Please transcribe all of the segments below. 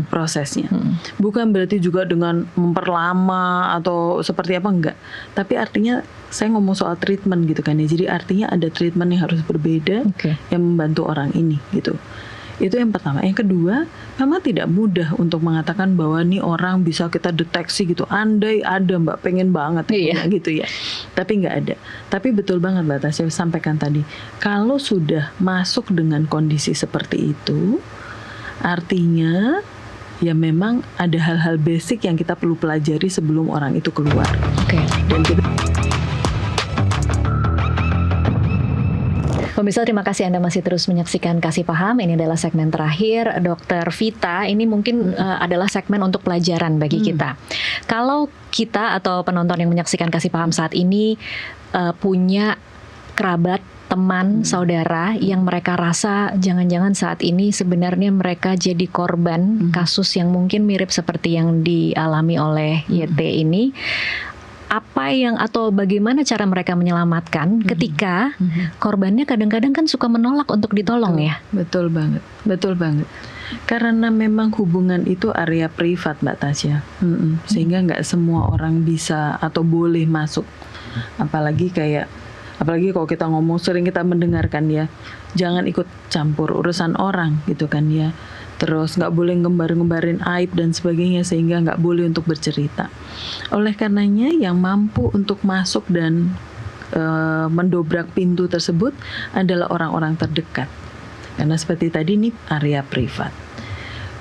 prosesnya. Bukan berarti juga dengan memperlama atau seperti apa, enggak. Tapi artinya saya ngomong soal treatment gitu kan ya. Jadi artinya ada treatment yang harus berbeda yang membantu orang ini gitu. Itu yang pertama. Yang kedua, memang tidak mudah untuk mengatakan bahwa nih orang bisa kita deteksi gitu. Andai ada Mbak, pengen banget gitu ya. Tapi nggak ada. Tapi betul banget Mbak Tasya sampaikan tadi. Kalau sudah masuk dengan kondisi seperti itu, artinya ya memang ada hal-hal basic yang kita perlu pelajari sebelum orang itu keluar. Dan kita Pemirsa, terima kasih Anda masih terus menyaksikan Kasih Paham. Ini adalah segmen terakhir Dokter Vita. Ini mungkin adalah segmen untuk pelajaran bagi kita. Kalau kita atau penonton yang menyaksikan Kasih Paham saat ini punya kerabat, teman, saudara yang mereka rasa jangan-jangan saat ini sebenarnya mereka jadi korban kasus yang mungkin mirip seperti yang dialami oleh YT ini. Apa yang atau bagaimana cara mereka menyelamatkan ketika korbannya kadang-kadang kan suka menolak untuk ditolong ya? Betul banget. Karena memang hubungan itu area privat Mbak Tasya, sehingga nggak semua orang bisa atau boleh masuk. Apalagi kalau kita ngomong sering kita mendengarkan ya, jangan ikut campur urusan orang gitu kan ya. Terus nggak boleh ngembar-ngembarin aib dan sebagainya, sehingga nggak boleh untuk bercerita. Oleh karenanya yang mampu untuk masuk dan mendobrak pintu tersebut adalah orang-orang terdekat. Karena seperti tadi ini area privat.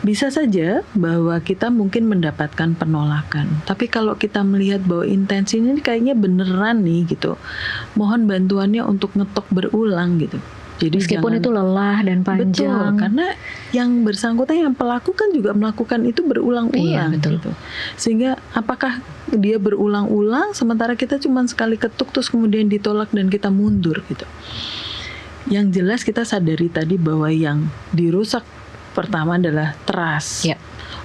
Bisa saja bahwa kita mungkin mendapatkan penolakan. Tapi kalau kita melihat bahwa intensi ini kayaknya beneran nih gitu, mohon bantuannya untuk ngetok berulang gitu. Jadi meskipun itu lelah dan panjang. Betul, karena yang bersangkutan, yang pelaku kan juga melakukan itu berulang-ulang gitu. Sehingga apakah dia berulang-ulang sementara kita cuma sekali ketuk terus kemudian ditolak dan kita mundur gitu. Yang jelas kita sadari tadi bahwa yang dirusak pertama adalah trust.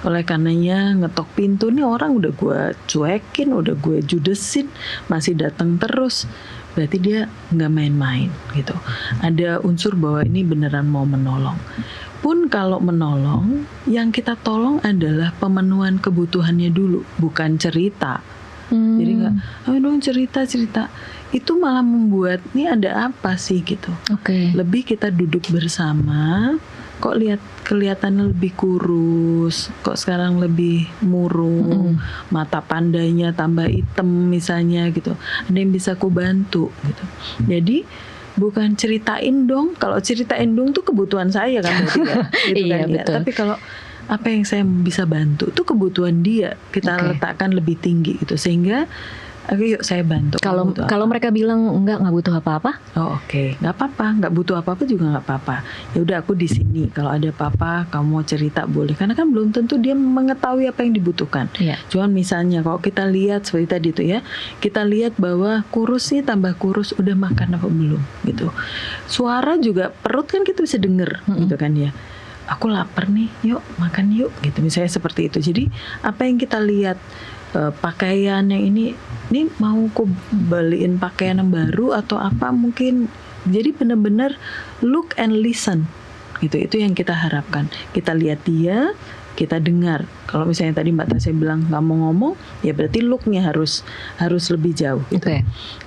Oleh karenanya ngetok pintu nih orang udah gue cuekin, udah gue judesin, masih datang terus. Berarti dia nggak main-main gitu. Ada unsur bahwa ini beneran mau menolong. Pun kalau menolong, yang kita tolong adalah pemenuhan kebutuhannya dulu, bukan cerita. Jadi nggak, ayo dong cerita. Itu malah membuat ini ada apa sih gitu. Lebih kita duduk bersama. Kok kelihatannya lebih kurus, kok sekarang lebih murung, mata pandanya tambah hitam misalnya gitu. Ada yang bisa aku bantu gitu. Jadi bukan ceritain dong. Kalau ceritain dong tuh kebutuhan saya kan berarti ya. Gitu kan ya. Tapi kalau apa yang saya bisa bantu tuh kebutuhan dia, kita letakkan lebih tinggi gitu, sehingga yuk saya bantu. Kalau mereka bilang nggak butuh apa-apa, nggak apa-apa, nggak butuh apa-apa juga nggak apa-apa. Ya udah aku di sini. Kalau ada apa-apa kamu mau cerita boleh. Karena kan belum tentu dia mengetahui apa yang dibutuhkan. Cuman misalnya kalau kita lihat seperti tadi tuh ya, kita lihat bahwa kurus nih tambah kurus, udah makan apa belum gitu. Suara juga perut kan kita bisa denger gitu kan ya. Aku lapar nih, yuk makan yuk gitu. Misalnya seperti itu. Jadi apa yang kita lihat, pakaian yang ini mau aku beliin pakaian yang baru atau apa mungkin. Jadi benar-benar look and listen gitu. Itu yang kita harapkan. Kita lihat dia, kita dengar. Kalau misalnya tadi Mbak Tasya bilang nggak mau ngomong, ya berarti looknya harus lebih jauh gitu.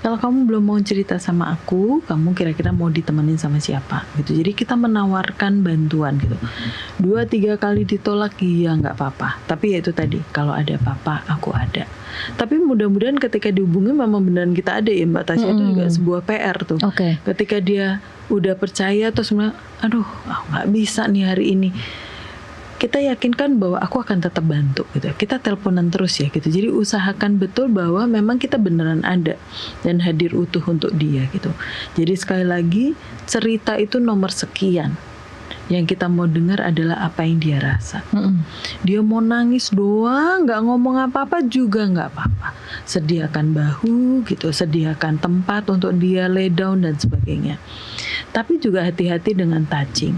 Kalau kamu belum mau cerita sama aku, kamu kira-kira mau ditemenin sama siapa gitu. Jadi kita menawarkan bantuan gitu. 2-3 kali ditolak ya nggak apa-apa. Tapi ya itu tadi, kalau ada apa-apa aku ada. Tapi mudah-mudahan ketika dihubungi memang beneran kita ada ya Mbak Tasya. Itu juga sebuah PR tuh. Ketika dia udah percaya terus aduh nggak bisa nih hari ini, kita yakinkan bahwa aku akan tetap bantu gitu. Kita teleponan terus ya gitu. Jadi usahakan betul bahwa memang kita beneran ada dan hadir utuh untuk dia gitu. Jadi sekali lagi, cerita itu nomor sekian. Yang kita mau dengar adalah apa yang dia rasa. Dia mau nangis doang, nggak ngomong apa-apa juga nggak apa-apa. Sediakan bahu gitu, sediakan tempat untuk dia lay down dan sebagainya. Tapi juga hati-hati dengan touching.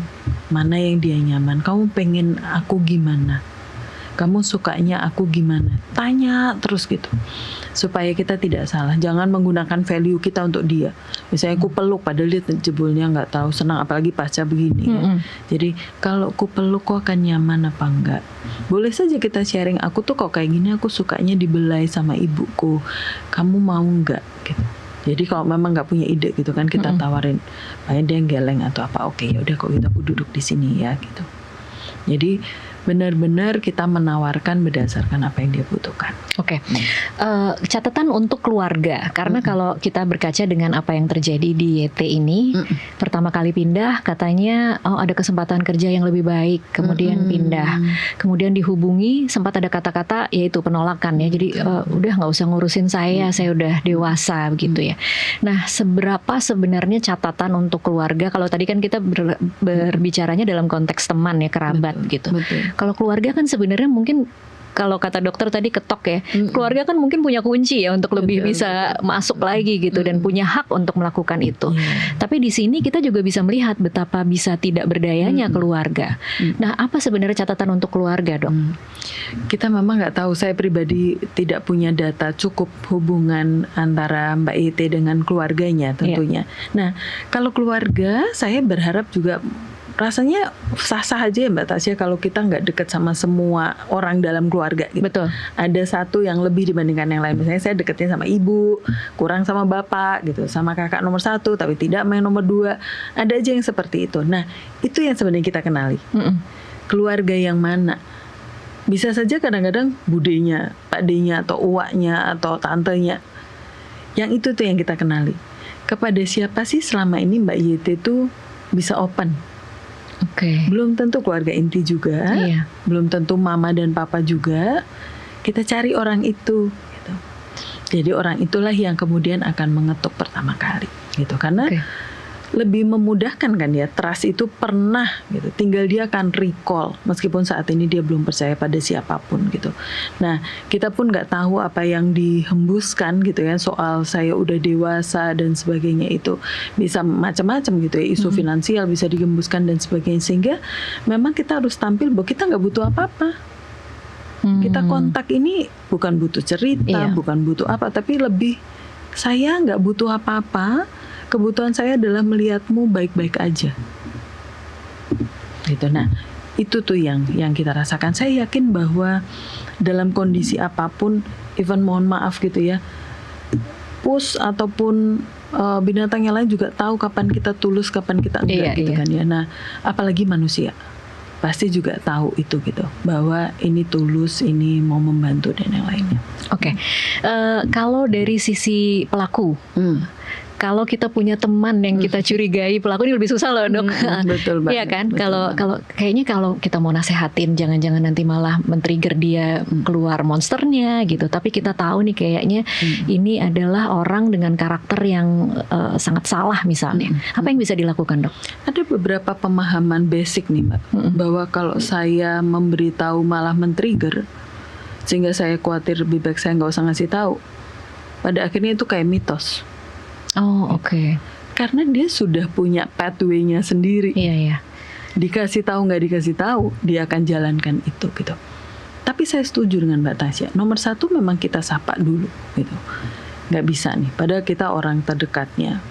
Mana yang dia nyaman. Kamu pengen aku gimana? kamu sukanya aku gimana? Tanya terus gitu, supaya kita tidak salah. Jangan menggunakan value kita untuk dia. Misalnya aku peluk, padahal dia jebulnya nggak tahu senang, apalagi pasca begini. Ya. Jadi kalau aku peluk, kok akan nyaman apa enggak? Boleh saja kita sharing, aku tuh kok kayak gini, aku sukanya dibelai sama ibuku. Kamu mau nggak? Gitu. Jadi kalau memang nggak punya ide gitu kan, kita tawarin, makanya dia geleng atau apa, oke ya udah kok gitu aku duduk di sini ya gitu. Jadi benar-benar kita menawarkan berdasarkan apa yang dia butuhkan. Oke. Catatan untuk keluarga, karena kalau kita berkaca dengan apa yang terjadi di YT ini, pertama kali pindah katanya ada kesempatan kerja yang lebih baik, kemudian pindah, kemudian dihubungi sempat ada kata-kata yaitu penolakan ya, jadi udah nggak usah ngurusin saya udah dewasa begitu ya. Nah, seberapa sebenarnya catatan untuk keluarga? Kalau tadi kan kita berbicaranya dalam konteks teman ya, kerabat gitu. Kalau keluarga kan sebenarnya mungkin kalau kata dokter tadi ketok ya, keluarga kan mungkin punya kunci ya untuk lebih bisa masuk lagi gitu dan punya hak untuk melakukan itu. Tapi di sini kita juga bisa melihat betapa bisa tidak berdayanya keluarga. Nah, apa sebenarnya catatan untuk keluarga, Dok? Kita memang nggak tahu. Saya pribadi tidak punya data cukup hubungan antara Mbak Yete dengan keluarganya tentunya. Nah, kalau keluarga, saya berharap juga rasanya sah-sah aja ya Mbak Tasya kalau kita nggak dekat sama semua orang dalam keluarga gitu. Betul. Ada satu yang lebih dibandingkan yang lain. Misalnya saya dekatnya sama ibu, kurang sama bapak gitu, sama kakak nomor 1 tapi tidak sama yang nomor 2. Ada aja yang seperti itu. Nah, itu yang sebenarnya kita kenali. Keluarga yang mana? Bisa saja kadang-kadang budenya, pakdenya atau uaknya atau tantenya. Yang itu tuh yang kita kenali. Kepada siapa sih selama ini Mbak Yete tuh bisa open? Belum tentu keluarga inti juga, belum tentu mama dan papa juga. Kita cari orang itu gitu. Jadi orang itulah yang kemudian akan mengetuk pertama kali gitu. Karena lebih memudahkan kan ya, trust itu pernah gitu. Tinggal dia akan recall meskipun saat ini dia belum percaya pada siapapun gitu. Nah, kita pun nggak tahu apa yang dihembuskan gitu ya, soal saya udah dewasa dan sebagainya, itu bisa macam-macam gitu ya, isu finansial bisa dihembuskan dan sebagainya, sehingga memang kita harus tampil bahwa kita nggak butuh apa-apa. Kita kontak ini bukan butuh cerita, bukan butuh apa, tapi lebih saya nggak butuh apa-apa. Kebutuhan saya adalah melihatmu baik-baik aja. Gitu. Nah, itu tuh yang kita rasakan. Saya yakin bahwa dalam kondisi apapun, even mohon maaf gitu ya, pus ataupun binatang yang lain juga tahu kapan kita tulus, kapan kita enggak gitu kan ya. Nah, apalagi manusia pasti juga tahu itu gitu, bahwa ini tulus, ini mau membantu dan yang lainnya. Kalau dari sisi pelaku, kalau kita punya teman yang kita curigai pelaku, ini lebih susah loh Dok. Betul banget. Iya kan? Kalau kayaknya kalau kita mau nasehatin, jangan-jangan nanti malah men-trigger dia keluar monsternya gitu. Tapi kita tahu nih kayaknya ini adalah orang dengan karakter yang sangat salah misalnya. Apa yang bisa dilakukan Dok? Ada beberapa pemahaman basic nih Mbak, bahwa kalau saya memberitahu malah men-trigger, sehingga saya khawatir lebih baik saya nggak usah ngasih tahu. Pada akhirnya itu kayak mitos. Karena dia sudah punya pathway-nya sendiri. Dikasih tahu nggak dikasih tahu, dia akan jalankan itu gitu. Tapi saya setuju dengan Mbak Tasya. Nomor 1 memang kita sapa dulu gitu. Nggak bisa nih, padahal kita orang terdekatnya.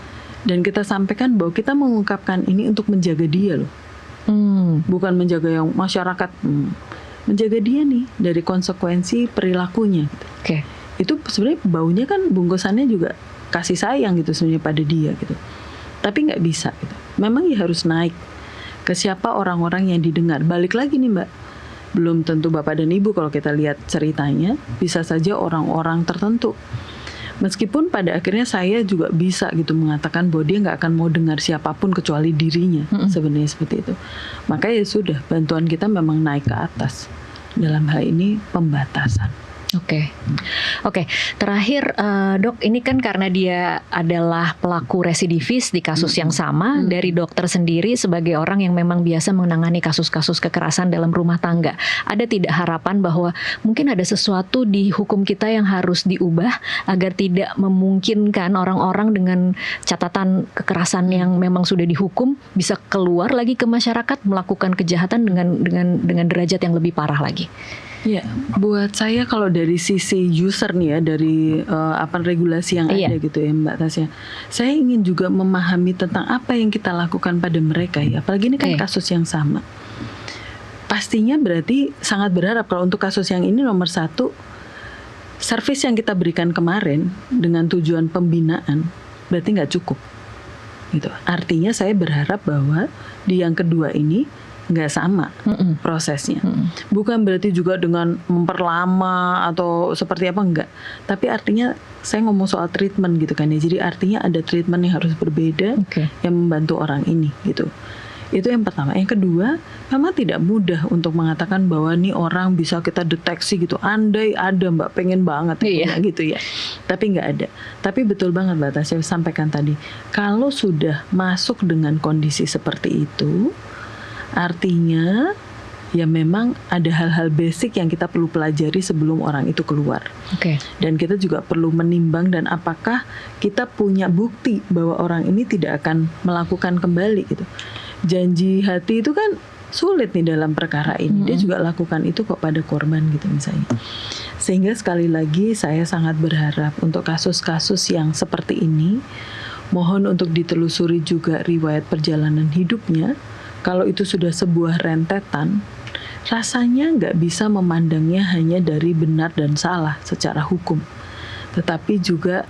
Dan kita sampaikan bahwa kita mengungkapkan ini untuk menjaga dia loh. Bukan menjaga yang masyarakat. Menjaga dia nih dari konsekuensi perilakunya gitu. Itu sebenarnya baunya kan bungkusannya juga kasih sayang gitu sebenarnya pada dia gitu. Tapi nggak bisa gitu. Memang ya harus naik ke siapa orang-orang yang didengar. Balik lagi nih Mbak, belum tentu bapak dan ibu kalau kita lihat ceritanya, bisa saja orang-orang tertentu. Meskipun pada akhirnya saya juga bisa gitu mengatakan bahwa dia nggak akan mau dengar siapapun kecuali dirinya, sebenarnya seperti itu. Maka ya sudah, bantuan kita memang naik ke atas. Dalam hal ini pembatasan. Oke. Terakhir Dok, ini kan karena dia adalah pelaku residivis di kasus yang sama, dari dokter sendiri sebagai orang yang memang biasa menangani kasus-kasus kekerasan dalam rumah tangga, ada tidak harapan bahwa mungkin ada sesuatu di hukum kita yang harus diubah agar tidak memungkinkan orang-orang dengan catatan kekerasan yang memang sudah dihukum bisa keluar lagi ke masyarakat melakukan kejahatan dengan derajat yang lebih parah lagi? Ya, buat saya kalau dari sisi user nih ya, dari regulasi yang ada gitu ya Mbak Tasya, saya ingin juga memahami tentang apa yang kita lakukan pada mereka ya, apalagi ini kan kasus yang sama. Pastinya berarti sangat berharap kalau untuk kasus yang ini nomor satu, servis yang kita berikan kemarin dengan tujuan pembinaan berarti nggak cukup gitu. Artinya saya berharap bahwa di yang kedua ini nggak sama prosesnya. Bukan berarti juga dengan memperlama atau seperti apa, enggak. Tapi artinya saya ngomong soal treatment gitu kan ya. Jadi artinya ada treatment yang harus berbeda yang membantu orang ini gitu. Itu yang pertama. Yang kedua, memang tidak mudah untuk mengatakan bahwa nih orang bisa kita deteksi gitu. Andai ada Mbak, pengen banget gitu ya. Tapi nggak ada. Tapi betul banget Mbak Tasya sampaikan tadi. Kalau sudah masuk dengan kondisi seperti itu, artinya ya memang ada hal-hal basic yang kita perlu pelajari sebelum orang itu keluar. Dan kita juga perlu menimbang dan apakah kita punya bukti bahwa orang ini tidak akan melakukan kembali gitu. Janji hati itu kan sulit nih dalam perkara ini. Dia juga lakukan itu kok pada korban gitu misalnya. Sehingga sekali lagi saya sangat berharap untuk kasus-kasus yang seperti ini, mohon untuk ditelusuri juga riwayat perjalanan hidupnya. Kalau itu sudah sebuah rentetan, rasanya nggak bisa memandangnya hanya dari benar dan salah secara hukum. Tetapi juga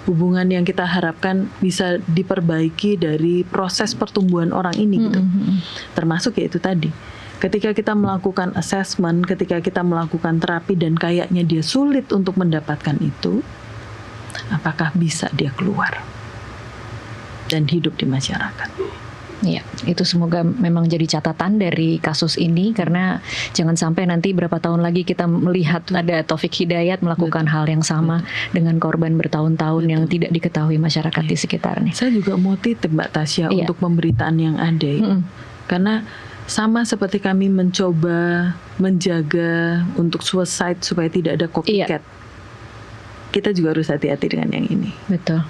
hubungan yang kita harapkan bisa diperbaiki dari proses pertumbuhan orang ini gitu. Termasuk ya itu tadi. Ketika kita melakukan assessment, ketika kita melakukan terapi dan kayaknya dia sulit untuk mendapatkan itu, apakah bisa dia keluar dan hidup di masyarakat? Ya, itu semoga memang jadi catatan dari kasus ini, karena jangan sampai nanti berapa tahun lagi kita melihat ada Taufik Hidayat melakukan hal yang sama dengan korban bertahun-tahun yang tidak diketahui masyarakat di sekitarnya. Saya juga mau titip Mbak Tasya untuk pemberitaan yang ada karena sama seperti kami mencoba menjaga untuk suicide supaya tidak ada copycat. Kita juga harus hati-hati dengan yang ini. Betul.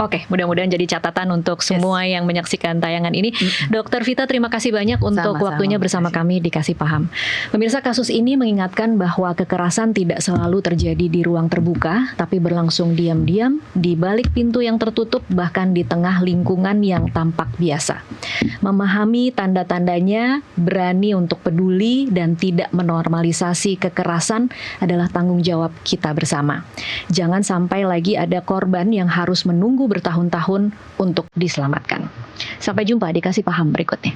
Oke, mudah-mudahan jadi catatan untuk semua yang menyaksikan tayangan ini. Dr. Vita, terima kasih banyak untuk waktunya bersama kami di Kasih Paham. Pemirsa, kasus ini mengingatkan bahwa kekerasan tidak selalu terjadi di ruang terbuka, tapi berlangsung diam-diam, di balik pintu yang tertutup, bahkan di tengah lingkungan yang tampak biasa. Memahami tanda-tandanya, berani untuk peduli, dan tidak menormalisasi kekerasan adalah tanggung jawab kita bersama. Jangan sampai lagi ada korban yang harus menunggu bertahun-tahun untuk diselamatkan. Sampai jumpa di Kasih Paham berikutnya.